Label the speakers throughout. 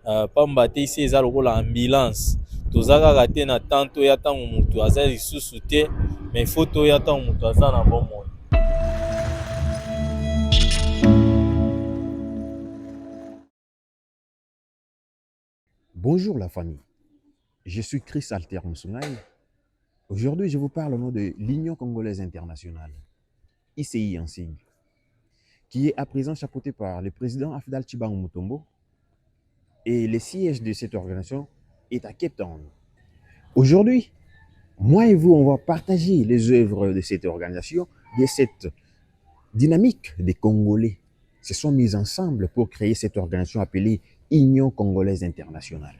Speaker 1: pamba te ici eza lokola ambulance toza kaka te na temps toya ntango moto aza lisusu te mais faut toya ntango moto aza na bomoi.
Speaker 2: Bonjour la famille, je suis Chris Alter Moussoungaï. Aujourd'hui, je vous parle au nom de l'Union Congolaise Internationale, ICI en sigle, qui est à présent chapeautée par le président Afdal Tshibangou Mutombo et le siège de cette organisation est à Cape Town. Aujourd'hui, moi et vous, on va partager les œuvres de cette organisation, de cette dynamique des Congolais se sont mis ensemble pour créer cette organisation appelée Union Congolaise Internationale.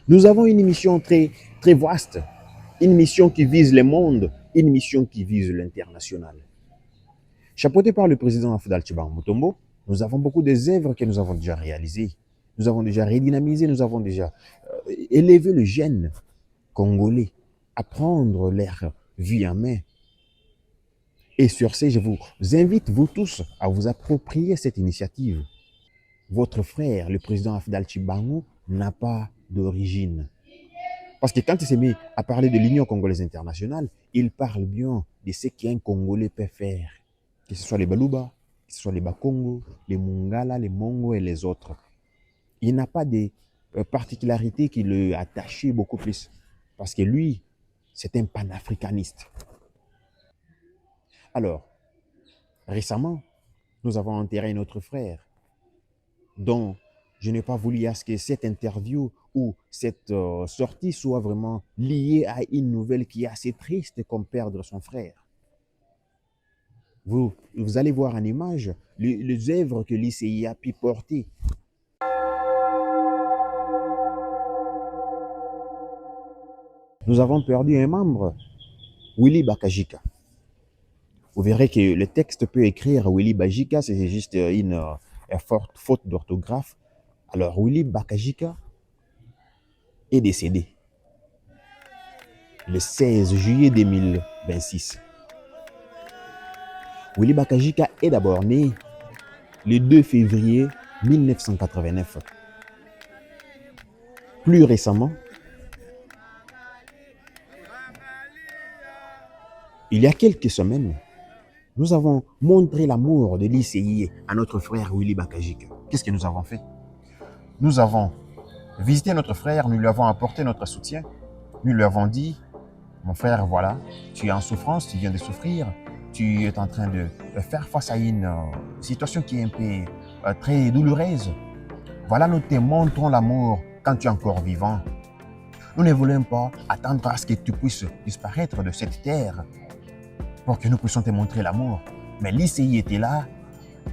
Speaker 2: Nous avons une mission très vaste, une mission qui vise le monde, une mission qui vise l'international. Chapeauté par le président Afdal Tshibangou Mutombo, nous avons beaucoup d'œuvres que nous avons déjà réalisées. Nous avons déjà redynamisé, nous avons déjà élevé le gène congolais à prendre leur vie en main. Et sur ce, je vous invite, vous tous, à vous approprier cette initiative. Votre frère, le président Afdal Tshibangou, n'a pas d'origine. Parce que quand il s'est mis à parler de l'Union Congolaise Internationale, il parle bien de ce qu'un Congolais peut faire. Que ce soit les Baluba, que ce soit les Bakongo, les Mongala, les Mongo et les autres. Il n'a pas de particularité qui le attachait beaucoup plus. Parce que lui, c'est un panafricaniste. Alors, récemment, nous avons enterré notre frère, dont je n'ai pas voulu à ce que cette interview ou cette sortie soit vraiment liée à une nouvelle qui est assez triste comme perdre son frère. Vous allez voir en image les œuvres que l'ICI a pu porter. Nous avons perdu un membre, Willy Bakajika. Vous verrez que le texte peut écrire Willy Bajika, c'est juste une forte faute d'orthographe. Alors, Willy Bakajika est décédé le 16 juillet 2026. Willy Bakajika est d'abord né le 2 février 1989. Plus récemment, il y a quelques semaines, nous avons montré l'amour de l'ICI à notre frère Willy Bakajika. Qu'est-ce que nous avons fait? Nous avons visité notre frère, nous lui avons apporté notre soutien. Nous lui avons dit, mon frère, voilà, tu es en souffrance, tu viens de souffrir, tu es en train de faire face à une situation qui est un peu très douloureuse. Voilà, nous te montrons l'amour quand tu es encore vivant. Nous ne voulons pas attendre à ce que tu puisses disparaître de cette terre pour que nous puissions te montrer l'amour. Mais l'ICI était là,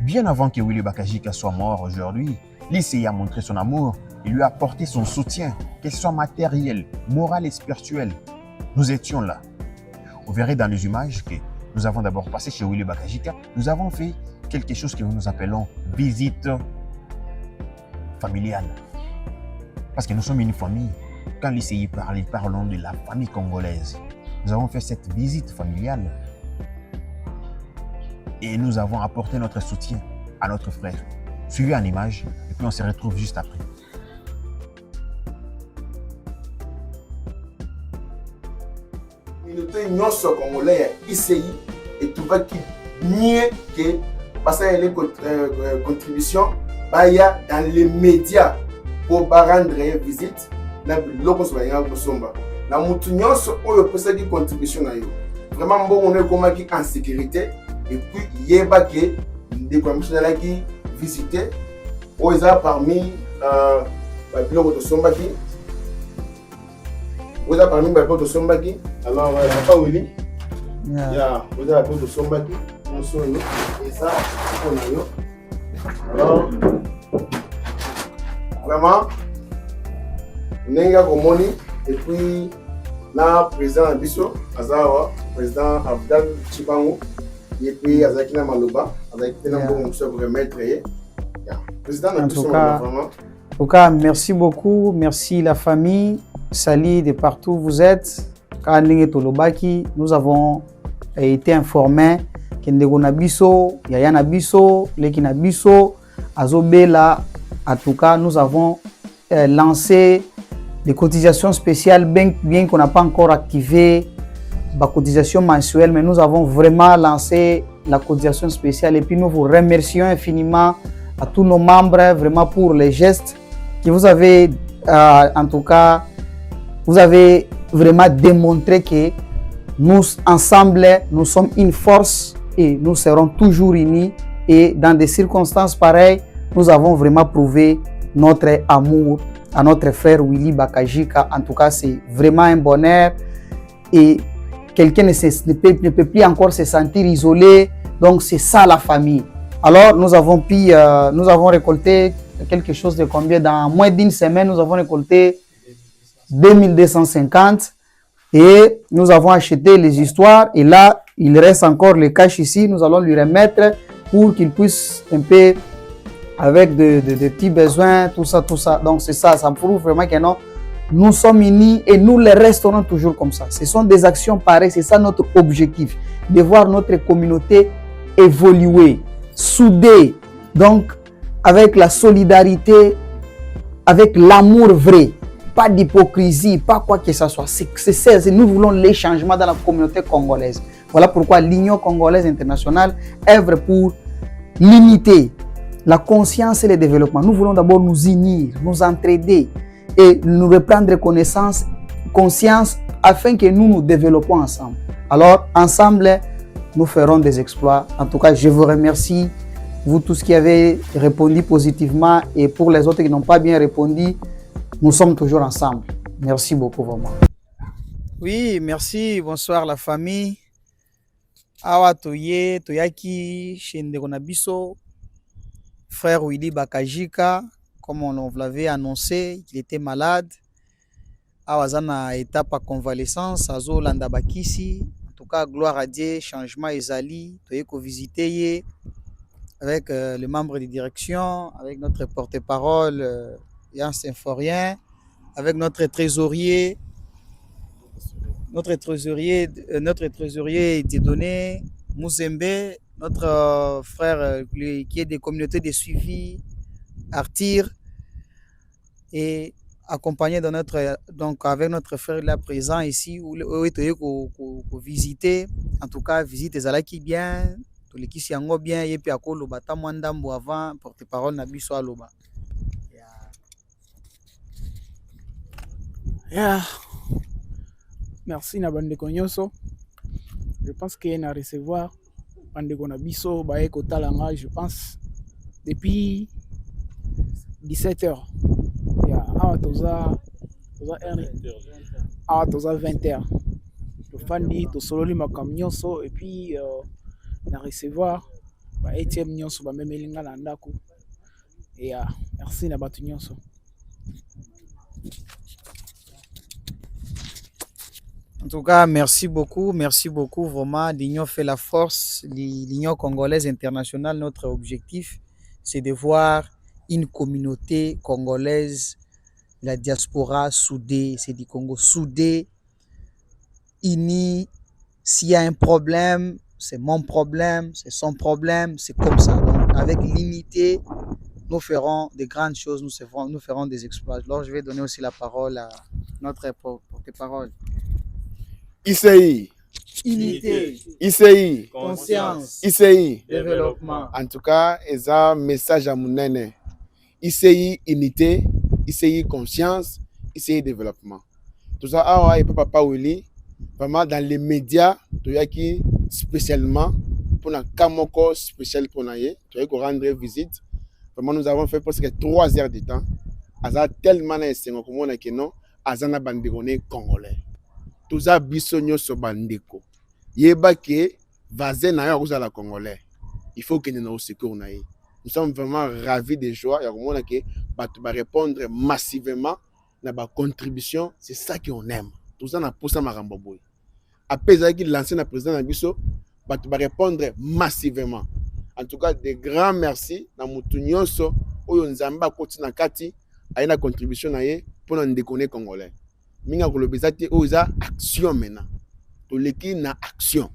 Speaker 2: bien avant que Willy Bakajika soit mort aujourd'hui. L'ICI a montré son amour, il lui a apporté son soutien, qu'il soit matériel, moral et spirituel. Nous étions là. Vous verrez dans les images que nous avons d'abord passé chez Willy Bakajika, nous avons fait quelque chose que nous appelons visite familiale. Parce que nous sommes une famille. Quand l'ICI parle, ils parlent de la famille congolaise. Nous avons fait cette visite familiale et nous avons apporté notre soutien à notre frère. Suivez en image et puis on se retrouve juste après.
Speaker 3: Communauté nyonso congolais ya ICI etubaki nie que parce que les contributions baya dans les médias pour rendre visite na biloko so baya kosomba na mutu nyonso oyo pesaki contribution na yo vraiment bon on est comme en sécurité et puis yeba que des commissions là qui visiter oza parmi biloko to sombaki oza parmi biloko to sombaki. Alors, papa Willy, vous avez la peau de Sombaki, on sonne, et ça, on a eu. Alors, vraiment, Nenga Komoni, et puis, là, président Abisso, Azawa, président Afdal Tshibangou, et puis Azakina Maloba, Azakina Moussa pour remettre. Président Abisso, vraiment.
Speaker 4: En tout cas, merci beaucoup, merci la famille, Sali de partout où vous êtes. Quand nous avons été informés que Nabiso, Yaya Nabiso, Leki Nabiso, Azobela, en tout cas, nous avons lancé des cotisations spéciales, bien qu'on n'a pas encore activé la cotisation mensuelle, mais nous avons vraiment lancé la cotisation spéciale et puis nous vous remercions infiniment à tous nos membres vraiment pour les gestes que vous avez, en tout cas, vous avez vraiment démontré que nous, ensemble, nous sommes une force et nous serons toujours unis. Et dans des circonstances pareilles, nous avons vraiment prouvé notre amour à notre frère Willy Bakajika. En tout cas, c'est vraiment un bonheur. Et quelqu'un ne peut plus encore se sentir isolé. Donc, c'est ça la famille. Alors, nous avons récolté quelque chose de combien? Dans moins d'une semaine, nous avons récolté 2250. Et nous avons acheté les histoires. Et là, il reste encore le cash ici. Nous allons lui remettre pour qu'il puisse un peu, avec de petits besoins, tout ça. Donc, c'est ça. Ça me prouve vraiment que non, nous sommes unis et nous les resterons toujours comme ça. Ce sont des actions pareilles. C'est ça notre objectif. De voir notre communauté évoluer, soudée. Donc, avec la solidarité, avec l'amour vrai. Pas d'hypocrisie, pas quoi que ce soit. Nous voulons les changements dans la communauté congolaise. Voilà pourquoi l'Union congolaise internationale œuvre pour l'unité, la conscience et le développement. Nous voulons d'abord nous unir, nous entraider et nous reprendre conscience afin que nous nous développons ensemble. Alors, ensemble, nous ferons des exploits. En tout cas, je vous remercie, vous tous qui avez répondu positivement et pour les autres qui n'ont pas bien répondu, nous sommes toujours ensemble. Merci beaucoup, vraiment. Oui, merci. Bonsoir, la famille. Awa Toyaki, Shenderonabiso, frère Willy Bakajika, comme on vous l'avait annoncé, il était malade. Awa Zana étape à convalescence, Azo Landabakisi. En tout cas, gloire à Dieu, changement Ezali, Toyeko visiter avec les membres de direction, avec notre porte-parole. Yann Symphorien, avec notre trésorier Dieudonné Mouzembe, notre frère qui est des communautés de suivi, Artir, et accompagné de avec notre frère là présent ici, où visiter, en tout cas, visite Zalaki bien, tous les qui s'y en bien, et puis à Kolo Bata Mwandambo avant, porte-parole Nabiso Aloba.
Speaker 5: Yeah. Merci na bandeko nyonso. Je pense qu'il y a à recevoir bandeko na biso bae kotalanga, je pense depuis 17h. Yeah, awa toza 20h. To fandi to sololi makam nyonso et puis na recevoir ba ATM nyonso ba memelinga na ndako. Yeah, merci na batu nyonso.
Speaker 4: En tout cas, merci beaucoup, vraiment. L'Union fait la force, l'Union congolaise internationale, notre objectif, c'est de voir une communauté congolaise, la diaspora soudée, c'est du Congo soudée, unie. S'il y a un problème, c'est mon problème, c'est son problème, c'est comme ça. Donc, avec l'unité, nous ferons de grandes choses, nous ferons des exploits. Alors, je vais donner aussi la parole à notre porte-parole.
Speaker 3: ICI.
Speaker 4: Unité.
Speaker 3: ICI.
Speaker 4: Conscience.
Speaker 3: ICI.
Speaker 4: Développement.
Speaker 3: En tout cas, c'est un message à mon aîné. ICI unité, ICI conscience, ICI développement. Tout ça, et Papa Willy, vraiment dans les médias, qui spécialement pour un Kamoko spécial pour nous rendre visite. Vraiment, nous avons fait presque 3 heures de temps. Aza tellement essayé comme on a que non, azana banderone congolais. Tout ça bisogno so bandeko. Yeba ke vazen na yo la congolais. Il faut que nous secours na. Nous sommes vraiment ravis de joie. Il y a que va répondre massivement na ba contribution, c'est ça qu'on aime. Tout ça na posa marambo boy. Après ça qui lancé na président na biso, va répondre massivement. En tout cas, des grands merci na mutu nyonso oyo nzamba koti na kati ayina contribution na ye pour na ndekone congolais. Minga kolobezati oza action maintenant. To leki na action.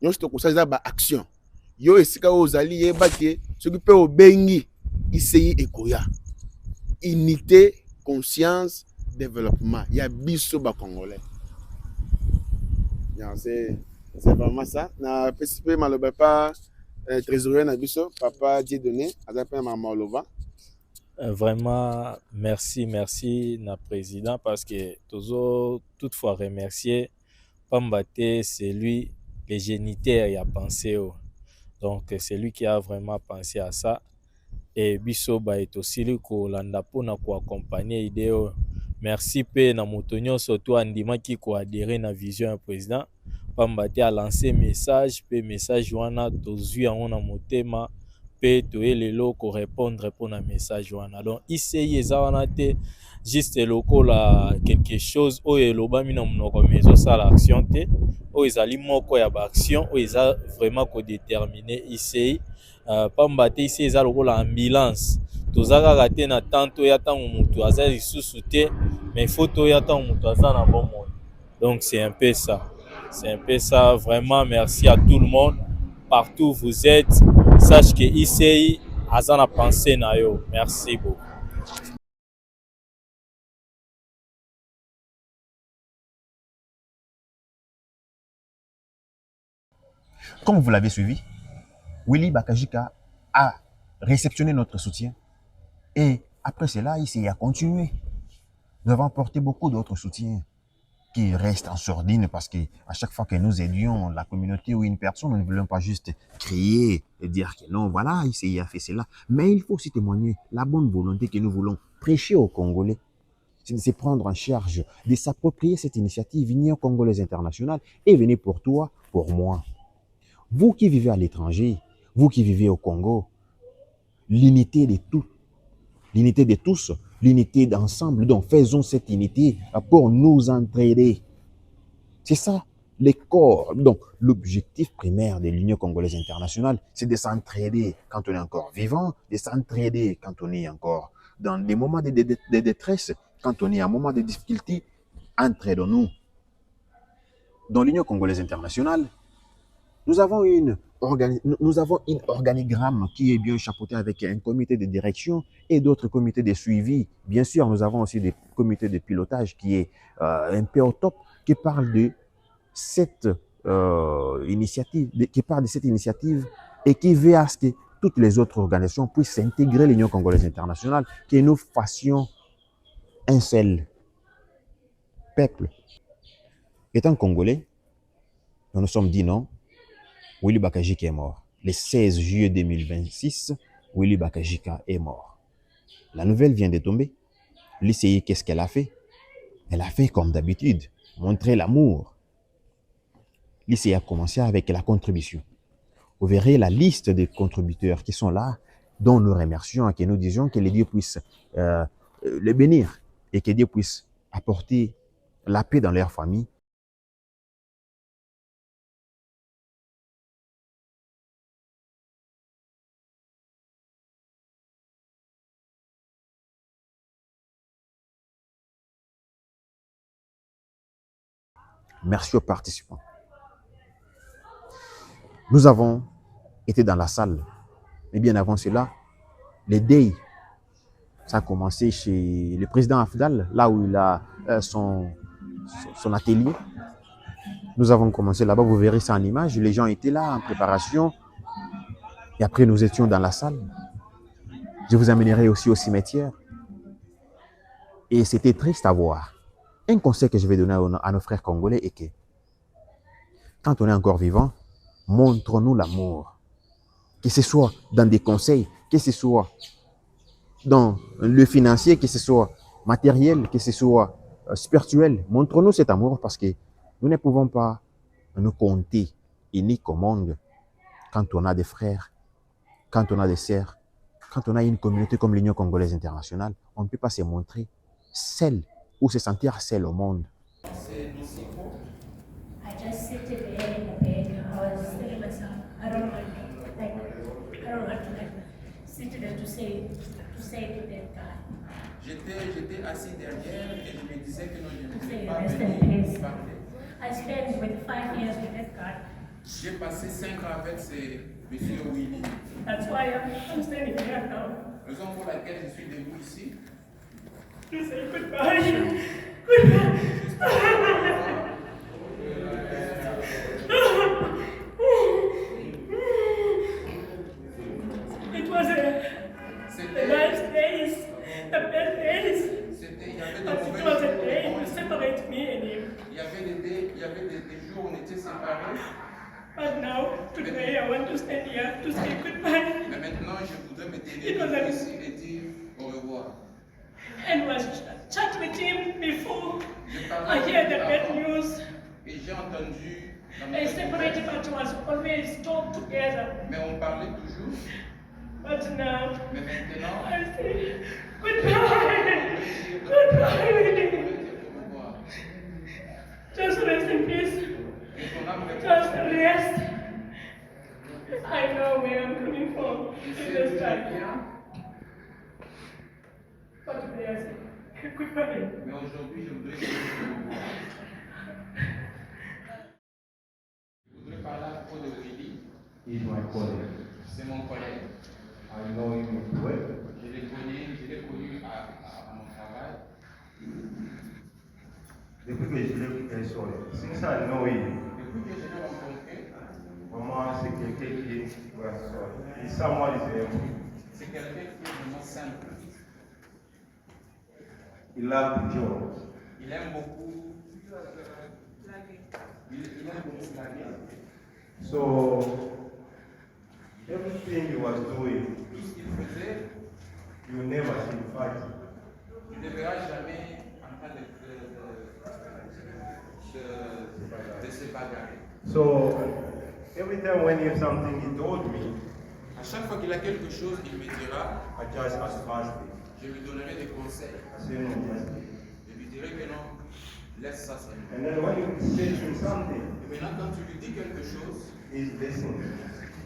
Speaker 3: Nyonso to kosa za ba action. Yo esika ozali yeba ke soki pe obengi ICI ekoya. Unité conscience, développement. Il y a biso ba congolais. C'est vraiment ça. Na participer maloba pas trésorier na biso papa Dieudonné azape maman Lova.
Speaker 1: Vraiment, merci na président parce que toujours toutefois remercier Pambate, c'est lui le géniteur y a pensé. Donc c'est lui qui a vraiment pensé à ça. Et biso ba est aussi lui kolanda pona ko accompagner idée. Merci pe na motonyo surtout andima ki ko adhérer na vision du président. Pambate a lancé message wana tozui yango na motema pe toyelelo ko répondre pour na message wana. Donc ICI eza wana te juste lokola quelque chose oyo elobami na monoko mezo sala action te oyo ezali moko ya ba action oyo eza vraiment ko déterminer ICI. Pambate ici eza lokola ambulance tozaka kaka te na tanto ya ntango moto aza lisusu te mais il faut toya ntango moto aza na bon monde. Donc c'est un peu ça vraiment. Merci à tout le monde partout où vous êtes. Sache que ICI aza na pensée na yo. Merci beaucoup.
Speaker 2: Comme vous l'avez suivi, Willy Bakajika a réceptionné notre soutien et après cela, il a continué. Nous avons apporté beaucoup d'autres soutiens qui restent en sourdine parce qu'à chaque fois que nous aidions la communauté ou une personne, nous ne voulons pas juste crier et dire que non, voilà, il a fait cela. Mais il faut aussi témoigner la bonne volonté que nous voulons prêcher aux Congolais. C'est de se prendre en charge, de s'approprier cette initiative Union Congolaise Internationale et venir pour toi, pour moi. Vous qui vivez à l'étranger, vous qui vivez au Congo, l'unité de tous, l'unité d'ensemble. Donc faisons cette unité pour nous entraider. C'est ça les corps. Donc l'objectif primaire de l'Union Congolaise Internationale, c'est de s'entraider quand on est encore vivant, de s'entraider quand on est encore dans des moments de détresse, quand on est en moment de difficulté, entraidons-nous. Dans l'Union Congolaise Internationale, nous avons un organigramme qui est bien chapeauté avec un comité de direction et d'autres comités de suivi. Bien sûr, nous avons aussi des comités de pilotage qui est un peu au top, qui parle de cette initiative, et qui veut à ce que toutes les autres organisations puissent s'intégrer à l'Union Congolaise Internationale, que nous fassions un seul peuple. Étant Congolais, nous nous sommes dit non. Willy Bakajika est mort. Le 16 juillet 2026, Willy Bakajika est mort. La nouvelle vient de tomber. L'ICI, qu'est-ce qu'elle a fait? Elle a fait comme d'habitude, montrer l'amour. L'ICI a commencé avec la contribution. Vous verrez la liste des contributeurs qui sont là, dont nous remercions et que nous disons que les dieux puissent les bénir et que Dieu puisse apporter la paix dans leur famille. Merci aux participants. Nous avons été dans la salle. Mais bien avant cela, les DEI, ça a commencé chez le président Afdal, là où il a son atelier. Nous avons commencé là-bas, vous verrez ça en image. Les gens étaient là en préparation. Et après, nous étions dans la salle. Je vous amènerai aussi au cimetière. Et c'était triste à voir. Un conseil que je vais donner à nos frères congolais est que quand on est encore vivant, montrons-nous l'amour. Que ce soit dans des conseils, que ce soit dans le financier, que ce soit matériel, que ce soit spirituel. Montrons-nous cet amour parce que nous ne pouvons pas nous compter uniques au monde quand on a des frères, quand on a des sœurs, quand on a une communauté comme l'Union Congolaise Internationale. On ne peut pas se montrer seul ou se sentir seul au monde.
Speaker 6: I just sit today in the bed. I was saying to myself, I don't want to sit there to say the dead guy.
Speaker 7: J'étais assis derrière et je me disais que non, je ne
Speaker 6: Say
Speaker 7: pouvais pas
Speaker 6: rest in
Speaker 7: venir
Speaker 6: peace.
Speaker 7: parler.
Speaker 6: I spent with 5 years with that guy.
Speaker 7: J'ai passé 5 ans avec ce monsieur Willy.
Speaker 6: That's why I'm standing here now.
Speaker 7: Raison pour laquelle je suis debout ici.
Speaker 6: to say goodbye. Goodbye. It was the last days, the best days.
Speaker 7: Il y avait
Speaker 6: But it was a day to separate me and him.
Speaker 7: il y avait des jours où on était séparés.
Speaker 6: But now, today, I want to stand here to say goodbye.
Speaker 7: Mais maintenant, je voudrais me
Speaker 6: It
Speaker 7: tenir
Speaker 6: was
Speaker 7: ici et dire au revoir.
Speaker 6: And was chat with him before
Speaker 7: Je
Speaker 6: I
Speaker 7: parlais
Speaker 6: hear the
Speaker 7: avec
Speaker 6: bad
Speaker 7: lui
Speaker 6: news.
Speaker 7: et j'ai entendu la
Speaker 6: They
Speaker 7: mauvaise
Speaker 6: separated,
Speaker 7: nouvelle.
Speaker 6: but was always talk together.
Speaker 7: Mais on parlait toujours.
Speaker 6: But now,
Speaker 7: Mais maintenant,
Speaker 6: I say goodbye.
Speaker 7: je
Speaker 6: Goodbye.
Speaker 7: voudrais dire au revoir.
Speaker 6: Just rest in peace.
Speaker 7: Et ton âme
Speaker 6: Just
Speaker 7: repose.
Speaker 6: rest. I know where I'm coming from
Speaker 7: Et
Speaker 6: in
Speaker 7: c'est
Speaker 6: this
Speaker 7: très
Speaker 6: time.
Speaker 7: bien.
Speaker 6: But today I say goodbye.
Speaker 7: Mais aujourd'hui, je voudrais dire au revoir. Je voudrais parler à propos de Willy.
Speaker 8: He's my colleague.
Speaker 7: C'est mon collègue.
Speaker 8: I know him well.
Speaker 7: Je l'ai connu à mon travail.
Speaker 8: Depuis que je l'ai sorry. Since I know him,
Speaker 7: Depuis que je l'ai rencontré,
Speaker 8: vraiment c'est quelqu'un qui est well, sorry. He's someone is
Speaker 7: c'est quelqu'un qui est vraiment simple.
Speaker 8: he loves joy.
Speaker 7: Il aime beaucoup. Il aime beaucoup blaguer.
Speaker 8: So everything he was doing,
Speaker 7: Tout ce qu'il faisait,
Speaker 8: you never see him fighting.
Speaker 7: tu ne verras jamais en train de se bagarrer.
Speaker 8: So every time when he has something he told me,
Speaker 7: À chaque fois qu'il a quelque chose, il me dira,
Speaker 8: I just advise him.
Speaker 7: je lui donnerai des conseils.
Speaker 8: I say no, just do it.
Speaker 7: Je lui dirai que non, laisse ça, c'est
Speaker 8: And then when you say to him something,
Speaker 7: Et maintenant, quand tu lui dis quelque chose,
Speaker 8: he's listening.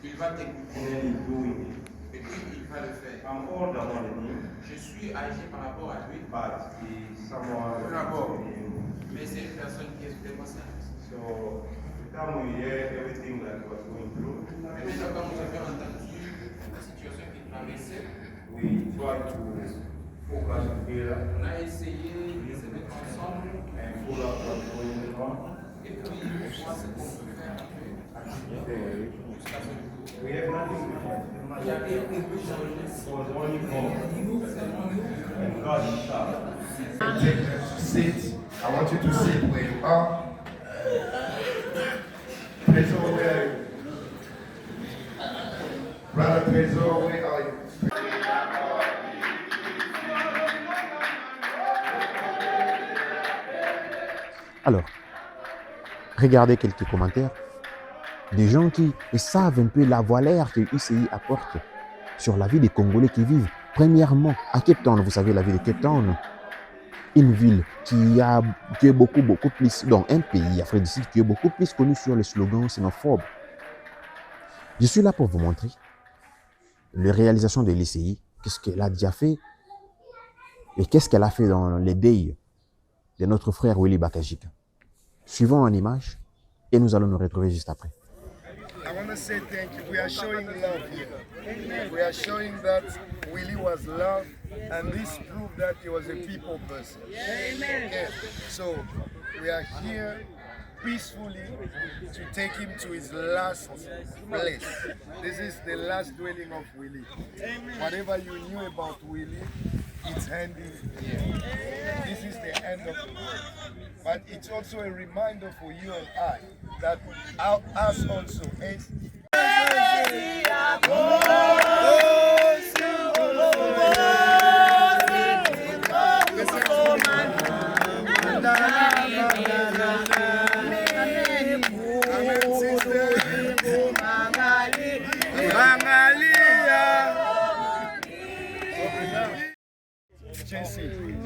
Speaker 7: il va
Speaker 8: And
Speaker 7: t'écouter.
Speaker 8: then he's doing it.
Speaker 7: Et puis, il va le faire.
Speaker 8: I'm older than him,
Speaker 7: Je suis âgé par rapport à lui,
Speaker 8: but he's someone
Speaker 7: Bravo.
Speaker 8: very
Speaker 7: mais c'est une personne qui est vraiment simple.
Speaker 8: So the time we hear everything that he was going through,
Speaker 7: Et déjà, quand nous avions entendu la situation qu'il traversait,
Speaker 8: we tried to focus together
Speaker 7: on a essayé de se mettre ensemble
Speaker 8: and pull out what's going on.
Speaker 7: et puis voir ce qu'on peut faire jusqu'à ce jour.
Speaker 8: We have nothing to
Speaker 7: Il n'y a rien qu'on peut changer.
Speaker 8: It was only God. And God himself.
Speaker 3: Take them to sit. I want you to sit where you are. Pedro, where are you? Brother Pedro, where are you?
Speaker 2: Alors, regardez quelques commentaires. Des gens qui savent un peu la voilère que l'UCI apporte sur la vie des Congolais qui vivent. Premièrement, à Cape Town, vous savez, la ville de Cape Town, une ville qui est beaucoup plus, dans un pays, Afrique du Sud, qui est beaucoup plus connu sur les slogans xénophobes. Je suis là pour vous montrer les réalisations de l'UCI, qu'est-ce qu'elle a déjà fait et qu'est-ce qu'elle a fait dans les days de notre frère Willy Bakajika. Suivons en image et nous allons nous retrouver juste après.
Speaker 3: I want to say thank you. We are showing love here. We are showing that Willie was loved, and this proved that he was a people person. Amen. Okay. So we are here peacefully to take him to his last place. This is the last dwelling of Willie. Whatever you knew about Willie, it's ending here. This is the end of it. But it's also a reminder for you and I that us also as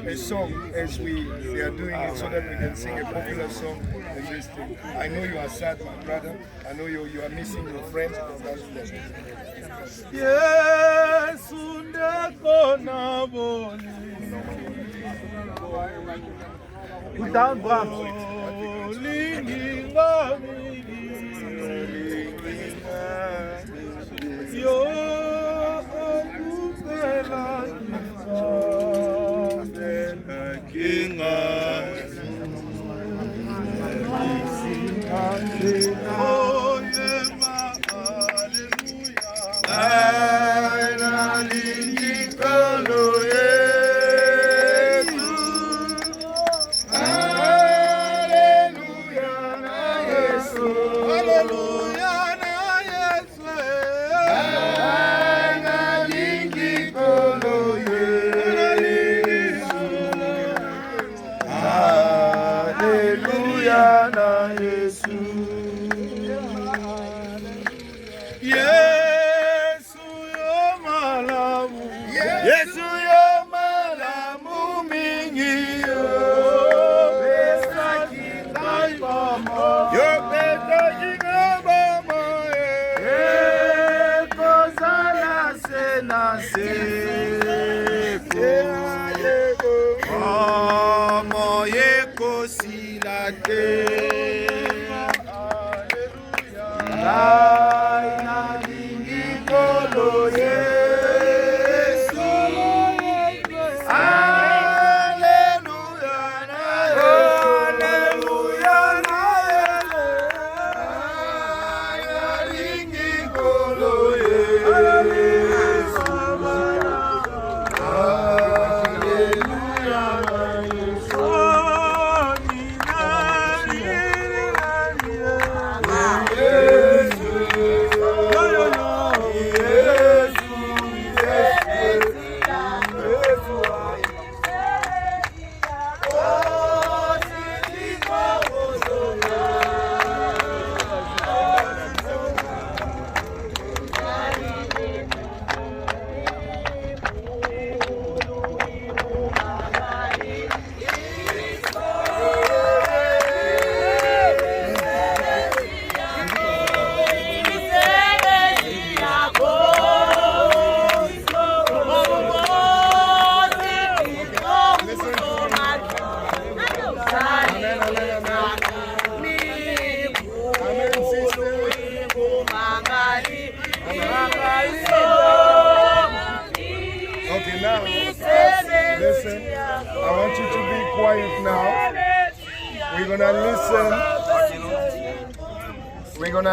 Speaker 3: a song as they are doing it so that we can sing a popular song as this thing. I know you are sad, my brother. I know you are missing your friends.
Speaker 9: Yes,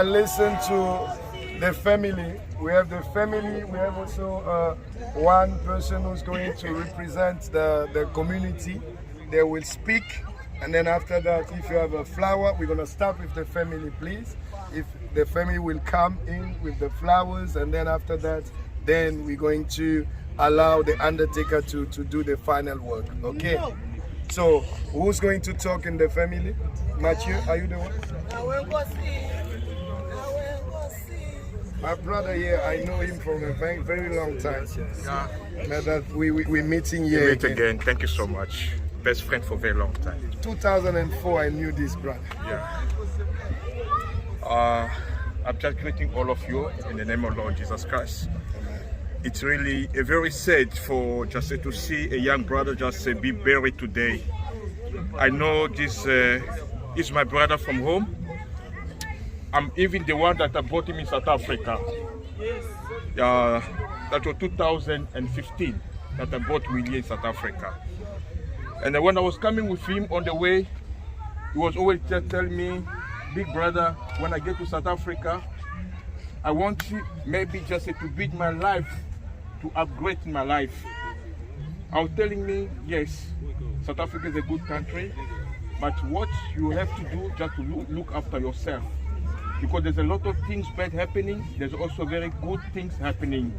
Speaker 9: Listen to the family. We have the family. We have also one person who's going to represent the community. They will speak, and then after that, if you have a flower, we're going to start with the family, please. If the family will come in with the flowers, and then after that, then we're going to allow the undertaker to do the final work. Okay? So, who's going to talk in the family? Mathieu, are you the one? My brother here, I know him from a very, very long time. Yeah. Now that we're meeting here
Speaker 10: again. Thank you so much. Best friend for a very long time.
Speaker 9: 2004, I knew this brother.
Speaker 10: Yeah. I'm just greeting all of you in the name of Lord Jesus Christ. It's really a very sad for just to see a young brother just be buried today. I know this is my brother from home. I'm even the one that I brought him in South Africa. That was 2015 that I brought Willie in South Africa. And when I was coming with him on the way, he was always just telling me, big brother, when I get to South Africa, I want you maybe just to build my life, to upgrade my life. I was telling me, yes, South Africa is a good country, but what you have to do just to look after yourself. Because there's a lot of things bad happening, there's also very good things happening.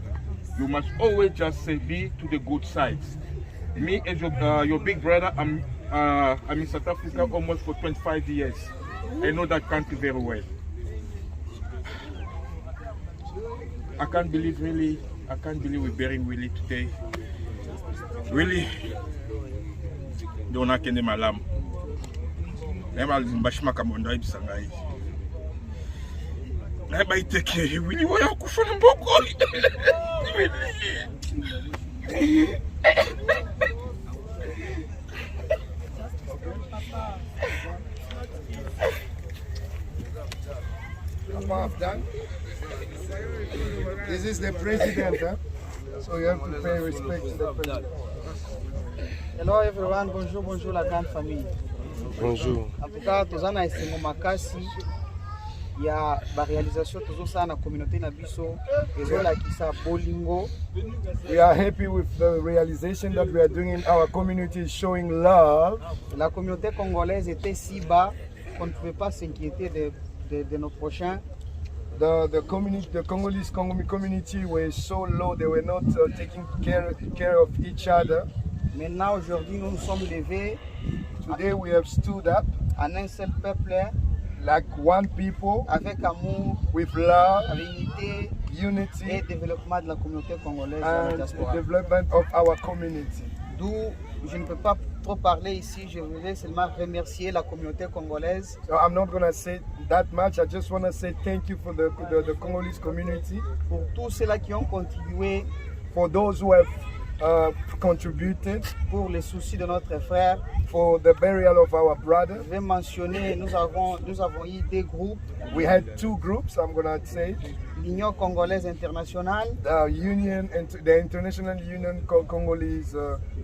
Speaker 10: You must always just be to the good sides. Me as your big brother, I'm in South Africa almost for 25 years. I know that country very well. I can't believe we're burying Willie today. Willie, don't knock in my lamb. I take care. Willie, why are you from Boko?
Speaker 9: This is the president, huh? So you have to pay respect to the president.
Speaker 4: Hello everyone, bonjour la grande famille.
Speaker 9: Bonjour.
Speaker 4: En tout cas, tous en esengo makasi ya ba réalisation toujours ça na communauté na biso ezola kisa bolingo.
Speaker 9: We are happy with the realization that we are doing in our community, showing love.
Speaker 4: La communauté congolaise était si bas qu'on ne pouvait pas s'inquiéter de nos prochains.
Speaker 9: The Congolese community were so low, they were not taking care of each other.
Speaker 4: Maintenant, aujourd'hui, nous nous sommes levés.
Speaker 9: Today we have stood up
Speaker 4: en un seul peuple,
Speaker 9: like one people,
Speaker 4: avec amour,
Speaker 9: with love,
Speaker 4: avec unity et développement de la communauté congolaise dans la diaspora.
Speaker 9: And development of our community.
Speaker 4: D'où je ne peux pas trop parler ici, je voudrais seulement remercier la communauté congolaise.
Speaker 9: So I'm not going to say that much, I just want to say thank you for the Congolese community.
Speaker 4: Pour tous ceux-là qui ont contribué,
Speaker 9: for those who have contributed,
Speaker 4: pour les soucis de notre frère,
Speaker 9: for the burial of our brother.
Speaker 4: Je vais mentionner, nous avons eu des groupes.
Speaker 9: We had 2 groups, I'm going to say.
Speaker 4: L'Union Congolaise Internationale,
Speaker 9: the International Union Congolese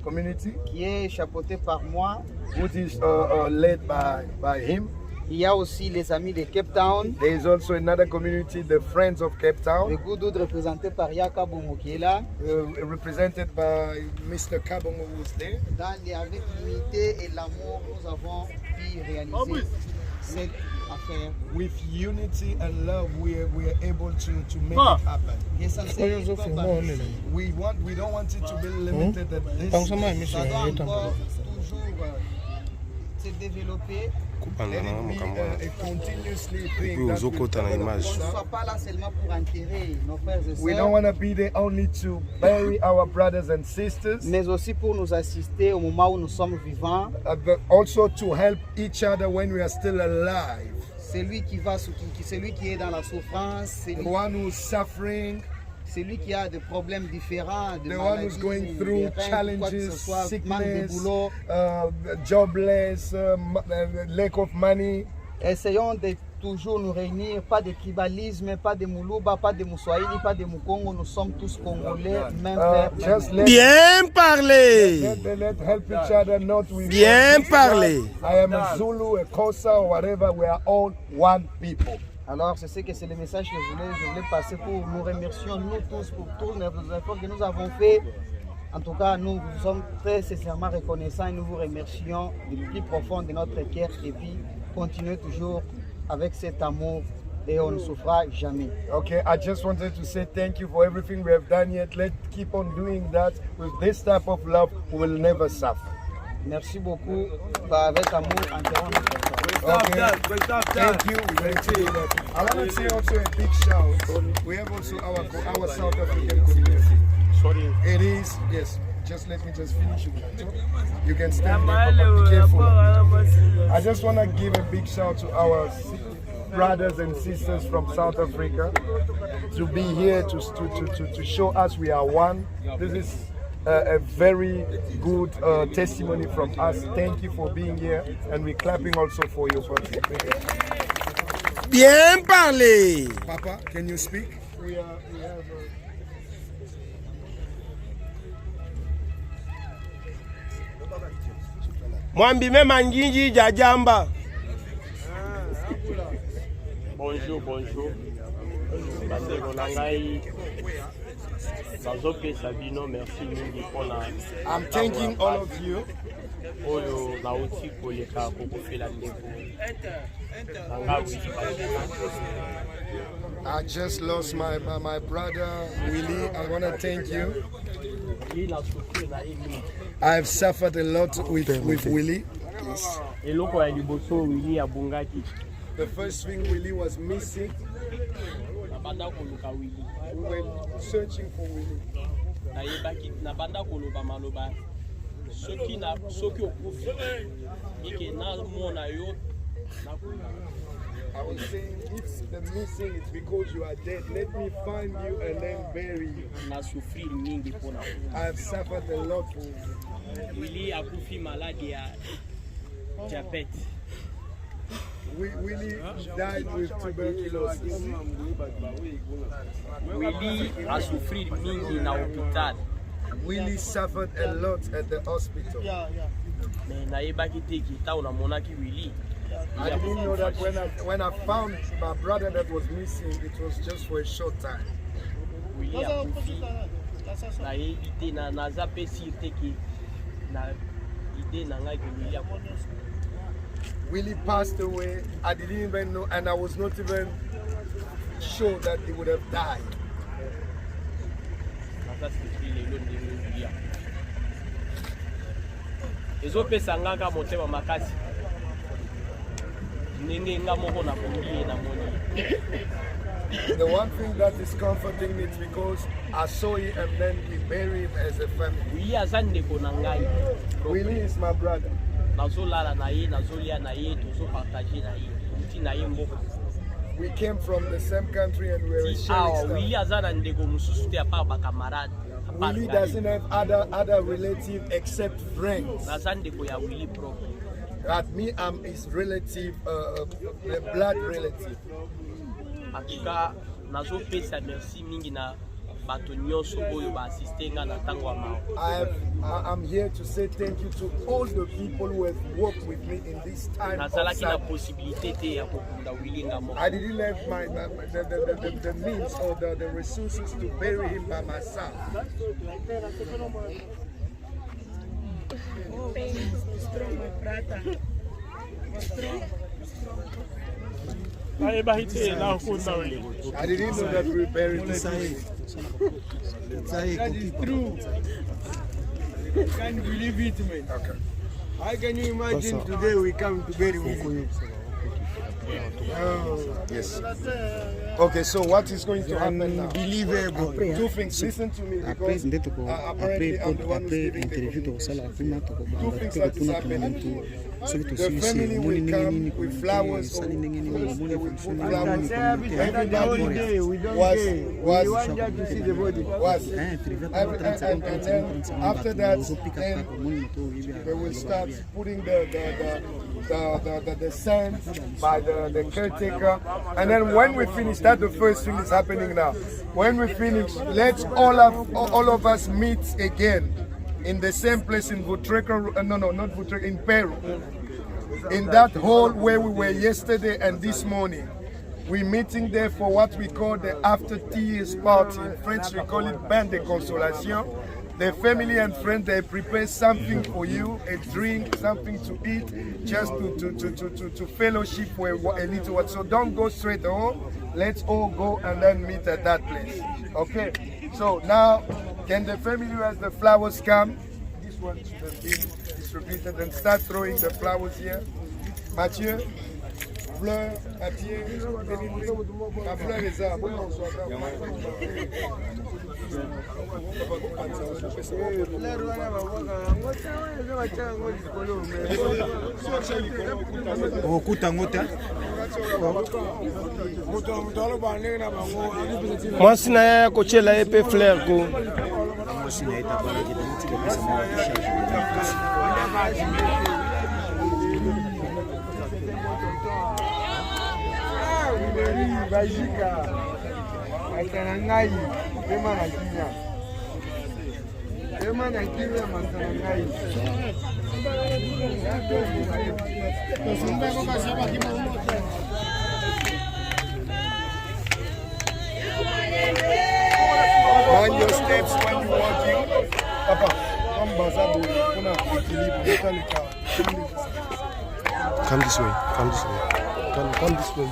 Speaker 9: Community,
Speaker 4: qui est chapeautée par moi,
Speaker 9: which is led by him.
Speaker 4: Il y a aussi les amis de Cape Town.
Speaker 9: There is also another community, the Friends of Cape Town.
Speaker 4: Le Goudoud représenté par Yaka Bongo qui est là.
Speaker 9: Represented by Mr. Kabongo who is there.
Speaker 4: Avec l'unité et l'amour, nous avons pu réaliser cette affaire.
Speaker 9: With unity and love, we are able to make it happen. We don't want it to be limited at this.
Speaker 4: Ça doit encore toujours se développer.
Speaker 9: Continuously think that we don't want to be there only to bury our brothers and sisters,
Speaker 4: mais aussi pour nous assister au moment où nous sommes vivants,
Speaker 9: but also to help each other when we are still alive.
Speaker 4: Celui qui est dans la souffrance,
Speaker 9: the one who's suffering,
Speaker 4: celui qui a des problèmes différents,
Speaker 9: the one who's going through challenges, sickness, jobless, lack of money.
Speaker 4: Essayons de toujours nous réunir, pas de tribalisme, pas de Moulouba, pas de Moussoaïli, pas de Moukongo, nous sommes tous Congolais, même père.
Speaker 11: Bien parlé!
Speaker 9: Let's help each other, not with
Speaker 11: bien parlé!
Speaker 9: I am a Zulu, a Xhosa, or whatever, we are all one people.
Speaker 4: Alors, c'est le message que je voulais passer pour nous remercions, nous tous, pour tous les efforts que nous avons faits. En tout cas, nous vous sommes très sincèrement reconnaissants et nous vous remercions du plus profond de notre cœur. Et puis, continuez toujours avec cet amour et on ne souffrira jamais.
Speaker 9: Okay, I just wanted to say thank you for everything we have done yet. Let's keep on doing that. With this type of love, we will never suffer.
Speaker 4: Merci beaucoup. Avec amour,
Speaker 9: okay. Thank you. I want to say also a big shout. We have also our South African community.
Speaker 10: Sorry.
Speaker 9: It is, yes. Just let me just finish. You can stand there, but be careful. I just want to give a big shout to our brothers and sisters from South Africa to be here to show us we are one. This is a very good testimony from us. Thank you for being here, and we're clapping also for your participation.
Speaker 11: Bien parlé.
Speaker 9: Papa, can you speak? We have.
Speaker 11: Mwambime manginji jajamba.
Speaker 12: Bonjour. Bandeko na ngai. Bazopesa bino merci mingi pona.
Speaker 9: I'm thanking all of you.
Speaker 12: Oyo nauti koleka kokofela ndeko.
Speaker 9: I just lost my brother Willie. I want to thank you. I've suffered a lot with Willie. Yes. The first thing Willie was missing. We were searching for Willie. I was saying, if the missing is because you are dead, let me find you and then bury you. I have suffered a lot for
Speaker 12: Willie akufi maladi ya diabete.
Speaker 9: Willie died with tuberculosis.
Speaker 12: Willie a souffrir mingi na hospital.
Speaker 9: Willie suffered a lot at the hospital.
Speaker 12: Mais
Speaker 9: I didn't know that when I found my brother that was missing, it was just for a short time.
Speaker 12: Willie a kufi na idée na naza pe sûreté que na idée na nga Willie a kufi.
Speaker 9: Willie passed away. I didn't even know, and I was not even sure that he would have died.
Speaker 12: ezopesa ngaka motema makasi ndenge nga moko na kombie na moni.
Speaker 9: The one thing that is comforting me is because I saw him and then we buried him as a family.
Speaker 12: Willie aza ndeko na ngai.
Speaker 9: Willie is my brother.
Speaker 12: Nazolala na ye, nazolia na ye, tozopartage na ye, uti na ye mboko.
Speaker 9: We came from the same country and we were sharing stuff.
Speaker 12: Willie aza na ndeko mususu te apart ba camarade.
Speaker 9: Willie doesn't have other relatives except friends.
Speaker 12: Naza ndeko ya Willie propre.
Speaker 9: At me, I'm his relative, blood relative.
Speaker 12: En tout cas, nazopesa merci mingi na bato nyonso oyo ba assiste nga na tango wa mao.
Speaker 9: I'm here to say thank you to all the people who have worked with me in this time.
Speaker 12: Nazalaki na possibilité te ya kokunda Willie nga moko.
Speaker 9: I didn't have the means or the resources to bury him by myself.
Speaker 5: I didn't know
Speaker 9: that we buried him.
Speaker 11: That is true. You can't believe it, man.
Speaker 9: Okay.
Speaker 11: How can you imagine today we come to bury him?
Speaker 9: Yes. Okay, so what is going to happen now?
Speaker 11: Unbelievable.
Speaker 9: Two things. Listen to me because apparently I'm the one who's giving the review. Two things that is happening. The family will come with flowers or they will put flowers. Everybody was to see the body. And then after that, then they will start putting the sand by the caretaker. And then when we finish, that's the first thing that's happening now. When we finish, let's all of us meet again in the same place in Vutreca, not Vutreca, in Peru. In that hall where we were yesterday and this morning. We're meeting there for what we call the after tears party. In French, we call it bain de consolation. The family and friends, they prepare something for you, a drink, something to eat, just to fellowship for a little while. So don't go straight home. Let's all go and then meet at that place. Okay? So now, can the family who has the flowers come? This one should have been distributed and start throwing the flowers here. Mathieu, fleur, papier, la fleur est là.
Speaker 11: Mwasi na ya kochela epe fleur ko.
Speaker 9: Mind your steps when you're walking. Papa, come this way. Come this way. Come this way.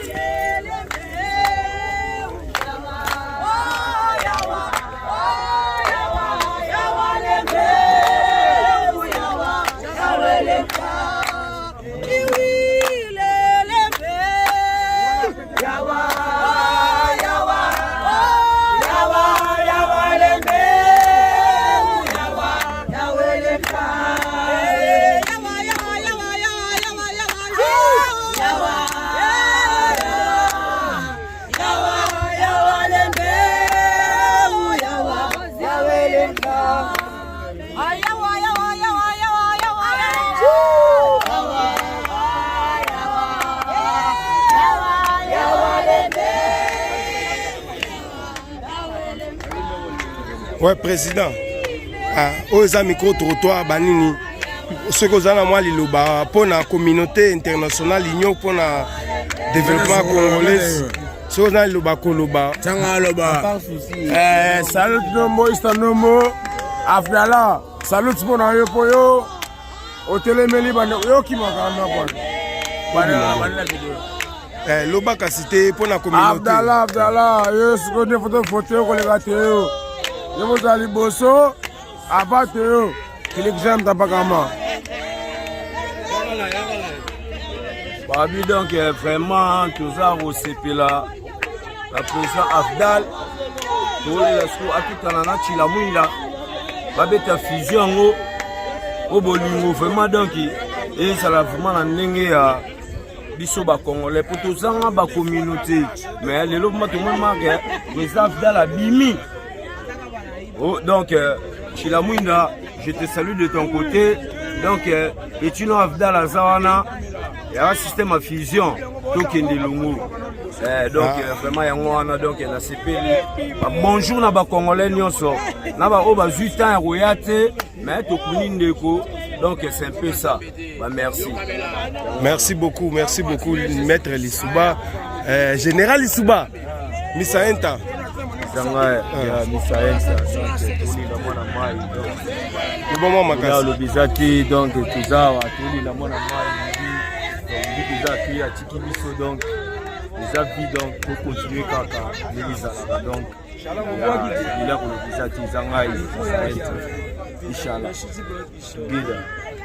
Speaker 13: Yeah.
Speaker 9: Ouais, président. Aux amis micro-trottoir, banini. Ce que vous avez moi, pour la communauté internationale, l'Union pour le développement congolais. Ce que vous avez Koloba.
Speaker 13: Salut Nombo, Istanombo, Afdala. Salut pour nous pour yo. Au téléméli, yo qui m'a
Speaker 9: Loba cité pour la communauté.
Speaker 13: Abdallah, yo ce qu'on est photo pour les gâter yo. Je vous allez bosso, abattre yo. Qu'il examen tabakama.
Speaker 14: Babi donc vraiment tout ça au CP là. La président Afdal, pour les sous Akitanana Chilamouila, Babi ta fusion au Bolingo vraiment donc et ça l'a vraiment l'année à biso ba congolais pour tout ça ba communauté mais les lobes tout le monde marque les Afdal a bimi. Oh donc Chilamouila, je te salue de ton côté donc et tu n'as Afdal à Zawana. Il y a un système à fusion, tout qui est longo. Donc vraiment, il y a un donc il y a CP. Bonjour, naba Congolais nyonso. Naba oba 8 ans royate, mais tout kunine deko. Donc c'est un peu ça. Merci.
Speaker 9: Merci beaucoup, maître Lissouba, général Lissouba, Misaenta.
Speaker 14: Le moment makasi. Le bizati donc tout ça, tout le monde donc les avis donc pour continuer kaka donc il a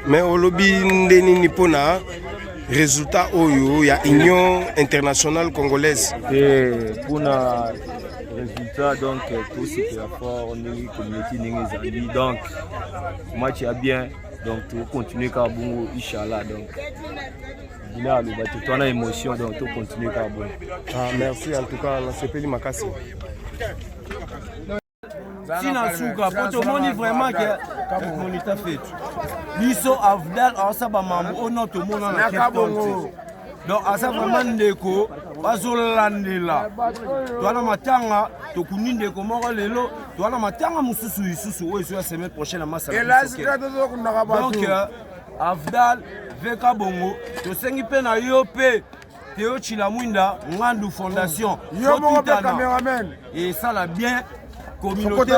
Speaker 9: mais au lobby ndeni nipona résultat oyo ya Union internationale congolaise
Speaker 14: et pour na résultat donc tout ce qui est fort on est communauté n'ingezali donc match a bien donc tout continuer ka bongo inchallah donc là le bateau toi on a émotion donc tout continuer ka bongo.
Speaker 9: Merci en tout cas la CPI makasi.
Speaker 14: Sina suka poto moni vraiment que mon état fait biso Afdal asa ba mambo ono to mona na Cape donc asa vraiment ndeko bazolandela toana matanga to kuninde ko moko lelo toana matanga mususu isusu oyo la semaine prochaine à Massa donc Afdal veka bongo to sengi pe na yo pe Théo Chilamwinda Ngandu Fondation
Speaker 13: yo mo be cameraman
Speaker 14: et ça la bien communauté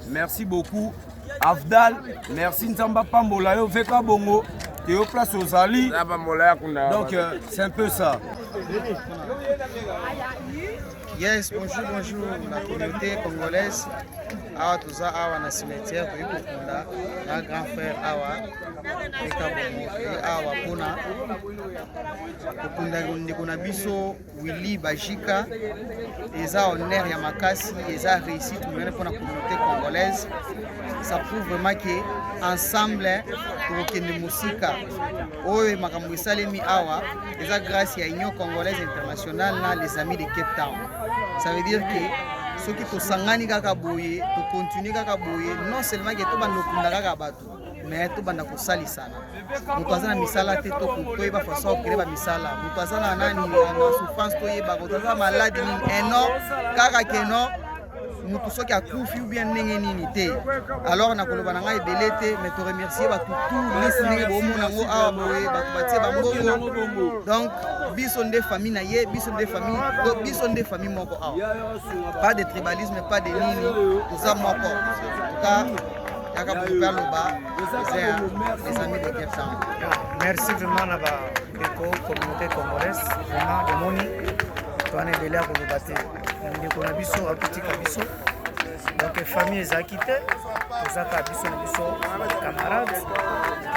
Speaker 14: merci beaucoup Afdal, merci Nzamba Pambola yo veka bongo Théo place aux Ali donc c'est un peu ça.
Speaker 4: Yes, bonjour la communauté congolaise. Awa tuza awa na cimetière to ikukunda na grand frère awa veka bongo awa pona kokunda ndeko na biso Willy Bajika eza honneur ya makasi eza réussite monene pour la communauté congolaise. Ça prouve vraiment que ensemble tokende musika oyo makambo esalemi awa eza grâce ya Union congolaise internationale na les amis de Cape Town. Ça veut dire que ceux qui tosangani kaka boye to continuer kaka boye non seulement que to bando kunda kaka bato mais to banda kosali sana moto azana misala te to koyeba façon okreba misala moto azana nani na souffrance to yeba ko azana malade ni eno kaka keno moto soki akufi ou bien ndenge nini te alors na koloba na ngai ebele te mais to remercier bato tout listening bomona ngo awa boye bato batie bambongo donc biso nde famille na ye biso nde famille moko awa pas de tribalisme pas de nini tout ça moko en tout cas yaka bopea loba les amis de Cape Town.
Speaker 15: Merci vraiment na ba communauté congolaise vraiment de moni toane ebele ya koloba te ndeko na biso akutika biso donc famille ezalaki te tozaka biso na biso camarade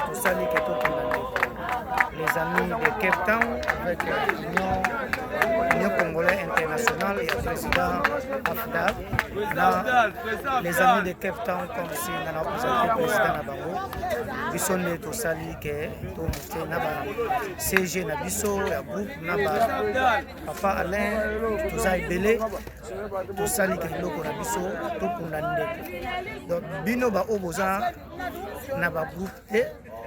Speaker 15: tosali ke tokondane les amis de Cape Town avec l'Union congolaise internationale et le président Afdal les amis de Cape Town comme si on a représenté le président Nabango biso nde tosali ke tomote na ba CG na biso ya groupe na ba papa Alain toza ebele tosali ke biloko na biso tokunda ndeko donc bino ba oboza na ba groupe te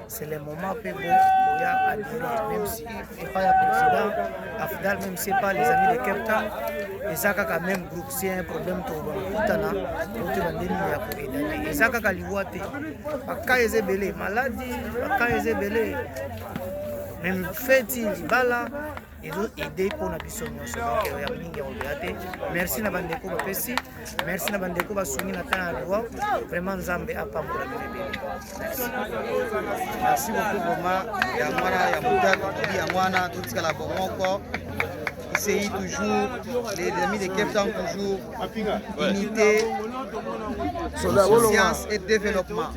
Speaker 15: c'est le moment pe bo koya adhérer, même si n'est pas le président Afdal, même si pas les amis de Cape Town, et ça quand même groupe c'est un problème tout kutana tout bandeni ya ko aider et ça quand liwate aka ezebele maladie aka ezebele même feti libala et donc aider pour na biso nyonso donc ya mingi ya obéate merci na bandeko bapesi merci na bandeko basungi na tana loi vraiment nzambe apambola bele
Speaker 16: merci beaucoup vraiment ya mwana ya mutaka ya mwana tout la bomoko ICI toujours les amis de Cape Town toujours unité science et développement.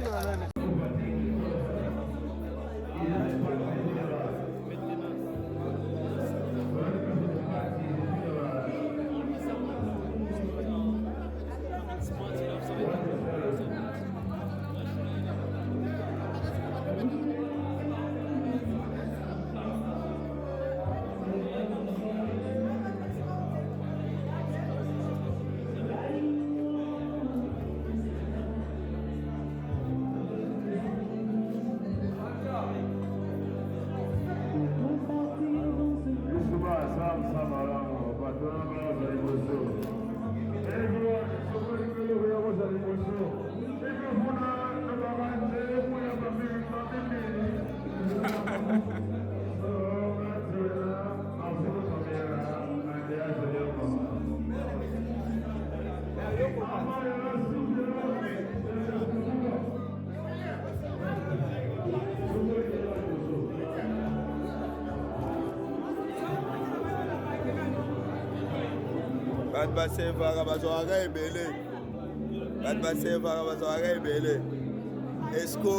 Speaker 17: Bat basevaka bazwaka ebele bat basevaka bazwaka ebele esco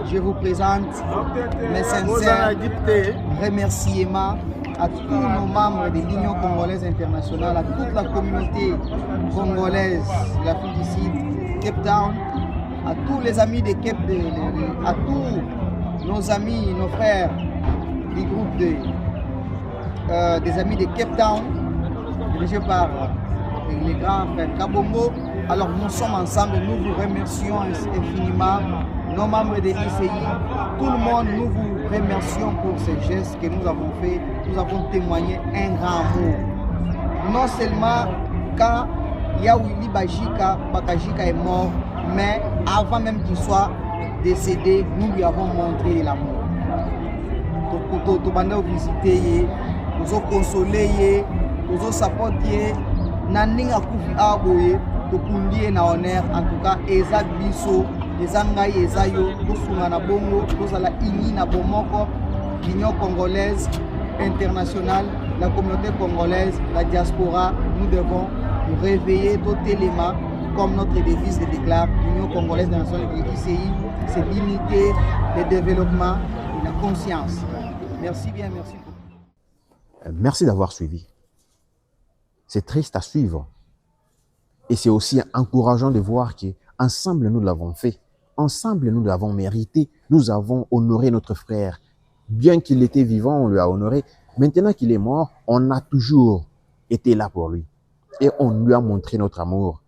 Speaker 16: Je vous présente mes sincères remerciements à tous nos membres de l'Union congolaise internationale, à toute la communauté congolaise de l'Afrique du Sud, Cape Town, à tous les amis de Cape Town, à tous nos amis, nos frères du groupe des amis de Cape Town, dirigés par les grands frères Kabongo. Alors nous sommes ensemble, nous vous remercions infiniment. Nos membres de l'ICI, tout le monde, nous vous remercions pour ces gestes que nous avons faits. Nous avons témoigné un grand amour. Non seulement quand Yawili Bakajika est mort, mais avant même qu'il soit décédé, nous lui avons montré l'amour. Nous avons visité, nous avons consolé, nous avons supporté, nous avons tokundi na honneur en tout cas eza biso eza ngai eza yo tosunga na bongo tozala ini na bomoko l'Union congolaise internationale, la communauté congolaise, la diaspora, nous devons nous réveiller totalement comme notre devise le déclare. L'Union congolaise internationale de l'ICI, c'est l'unité, le développement et la conscience. Merci bien, merci beaucoup.
Speaker 2: Merci d'avoir suivi. C'est triste à suivre. Et c'est aussi encourageant de voir qu'ensemble nous l'avons fait. Ensemble, nous l'avons mérité. Nous avons honoré notre frère. Bien qu'il était vivant, on lui a honoré. Maintenant qu'il est mort, on a toujours été là pour lui. Et on lui a montré notre amour.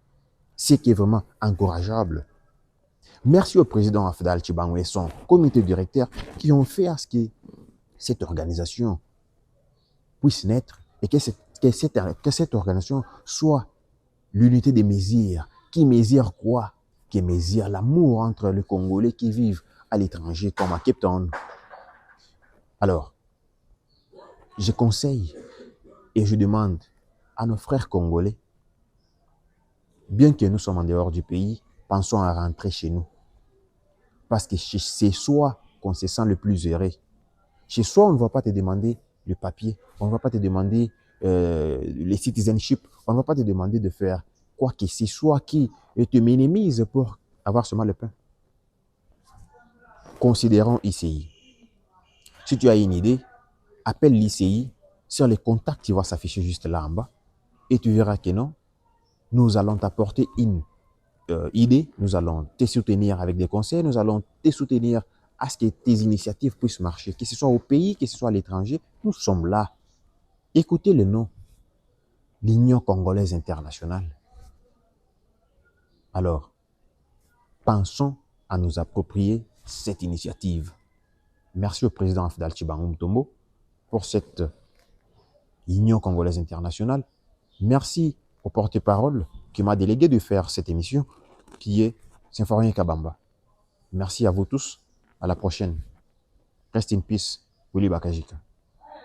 Speaker 2: Ce qui est vraiment encourageable. Merci au président Afdal Tchibangou et son comité directeur qui ont fait à ce que cette organisation puisse naître et que cette organisation soit l'unité des Mésirs. Qui mesure quoi? Qui mesure l'amour entre les Congolais qui vivent à l'étranger comme à Cape Town. Alors, je conseille et je demande à nos frères congolais, bien que nous sommes en dehors du pays, pensons à rentrer chez nous. Parce que c'est soi qu'on se sent le plus heureux. Chez soi, on ne va pas te demander le papier, on ne va pas te demander les citizenship, on ne va pas te demander de faire quoi que ce soit qui te minimise pour avoir seulement le pain. Considérons ICI. Si tu as une idée, appelle l'ICI sur les contacts qui vont s'afficher juste là en bas et tu verras que non, nous allons t'apporter une idée, nous allons te soutenir avec des conseils, nous allons te soutenir à ce que tes initiatives puissent marcher, que ce soit au pays, que ce soit à l'étranger, nous sommes là. Écoutez le nom, l'Union congolaise internationale. Alors, pensons à nous approprier cette initiative. Merci au président Afdal Tchibangou Mutombo pour cette Union congolaise internationale. Merci au porte-parole qui m'a délégué de faire cette émission, qui est Symphorien Kabamba. Merci à vous tous. À la prochaine. Rest in peace, Willy Bakajika.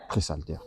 Speaker 2: Chris Alter.